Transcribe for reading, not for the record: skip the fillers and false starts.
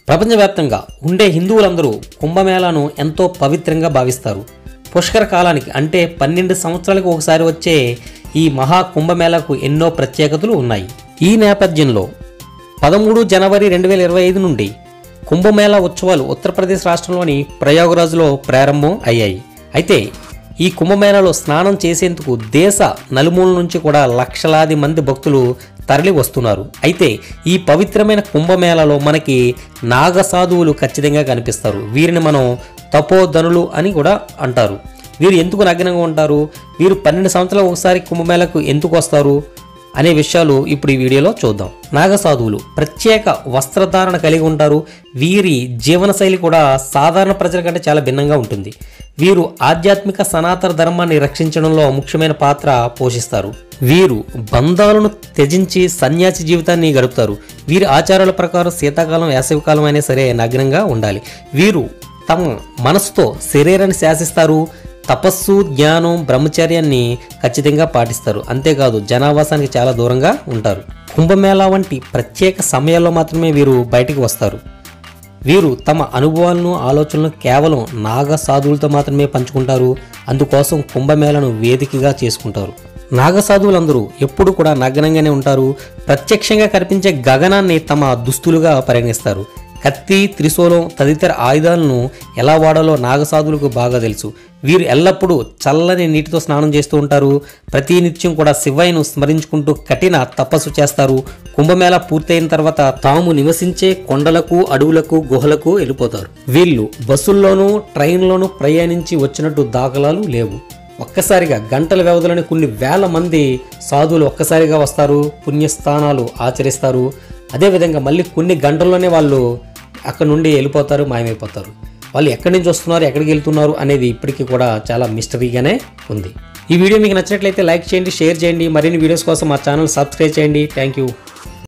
ప్రపంచవ్యాప్తంగా ఉండే హిందువులందరూ కుంభమేళాను ఎంతో పవిత్రంగా భావిస్తారు. పుష్కర కాలానికి అంటే 12 సంవత్సరాలకు ఒకసారి వచ్చే ఈ మహా కుంభమేళాకు ఎన్నో ప్రత్యేకతలు ఉన్నాయి. ఈ నేపథ్యంలో 13 జనవరి 2025 నుండి కుంభమేళా ఉత్సవాలు ఉత్తరప్రదేశ్ రాష్ట్రంలోని ప్రయాగరాజ్లో ప్రారంభం అయ్యాయి. అయితే ఈ కుంభమేళాలో స్నానం చేసేందుకు దేశ నలుమూల నుంచి కూడా లక్షలాది మంది భక్తులు తరలి వస్తున్నారు. అయితే ఈ పవిత్రమైన కుంభమేళాలో మనకి నాగసాధువులు ఖచ్చితంగా కనిపిస్తారు. వీరిని మనం తపోధనులు అని కూడా అంటారు. వీరు ఎందుకు నగ్నంగా ఉంటారు, వీరు 12 సంవత్సరాలకు ఒకసారి కుంభమేళాకు ఎందుకు వస్తారు అనే విషయాలు ఇప్పుడు ఈ వీడియోలో చూద్దాం. నాగసాధువులు ప్రత్యేక వస్త్రధారణ కలిగి ఉంటారు. వీరి జీవనశైలి కూడా సాధారణ ప్రజల కంటే చాలా భిన్నంగా ఉంటుంది. వీరు ఆధ్యాత్మిక సనాతన ధర్మాన్ని రక్షించడంలో ముఖ్యమైన పాత్ర పోషిస్తారు. వీరు బంధాలను త్యజించి సన్యాసి జీవితాన్ని గడుపుతారు. వీరి ఆచారాల ప్రకారం శీతాకాలం వేసవికాలం అయినా సరే నగ్నంగా ఉండాలి. వీరు తమ మనసుతో శరీరాన్ని శాసిస్తారు. తపస్సు, జ్ఞానం, బ్రహ్మచర్యాన్ని ఖచ్చితంగా పాటిస్తారు. అంతేకాదు జనావాసానికి చాలా దూరంగా ఉంటారు. కుంభమేళా వంటి ప్రత్యేక సమయాల్లో మాత్రమే వీరు బయటికి వస్తారు. వీరు తమ అనుభవాలను, ఆలోచనలను కేవలం నాగ సాధువులతో మాత్రమే పంచుకుంటారు. అందుకోసం కుంభమేళాను వేదికగా చేసుకుంటారు. నాగసాధువులందరూ ఎప్పుడు కూడా నగ్నంగానే ఉంటారు. ప్రత్యక్షంగా కనిపించే గగనాన్ని తమ దుస్తులుగా పరిగణిస్తారు. కత్తి, త్రిశూలం తదితర ఆయుధాలను ఎలా వాడాలో నాగసాధువులకు బాగా తెలుసు. వీరు ఎల్లప్పుడూ చల్లని నీటితో స్నానం చేస్తూ ఉంటారు. ప్రతి నిత్యం కూడా శివయ్యను స్మరించుకుంటూ కఠిన తపస్సు చేస్తారు. కుంభమేళా పూర్తయిన తర్వాత తాము నివసించే కొండలకు, అడవులకు, గుహలకు వెళ్ళిపోతారు. వీళ్ళు బస్సుల్లోనూ ట్రైన్లోనూ ప్రయాణించి వచ్చినట్టు దాఖలాలు లేవు. ఒక్కసారిగా గంటల వ్యవధిలోనే కొన్ని వేల మంది సాధువులు ఒక్కసారిగా వస్తారు, పుణ్యస్థానాలు ఆచరిస్తారు. అదేవిధంగా మళ్ళీ కొన్ని గంటల్లోనే వాళ్ళు అక్కడ నుండి వెళ్ళిపోతారు, మాయమైపోతారు. వాళ్ళు ఎక్కడి నుంచి వస్తున్నారు, ఎక్కడికి వెళ్తున్నారు అనేది ఇప్పటికీ కూడా చాలా మిస్టరీగానే ఉంది. ఈ వీడియో మీకు నచ్చినట్లయితే లైక్ చేయండి, షేర్ చేయండి. మరిన్ని వీడియోస్ కోసం మా ఛానల్ సబ్స్క్రైబ్ చేయండి. Thank you.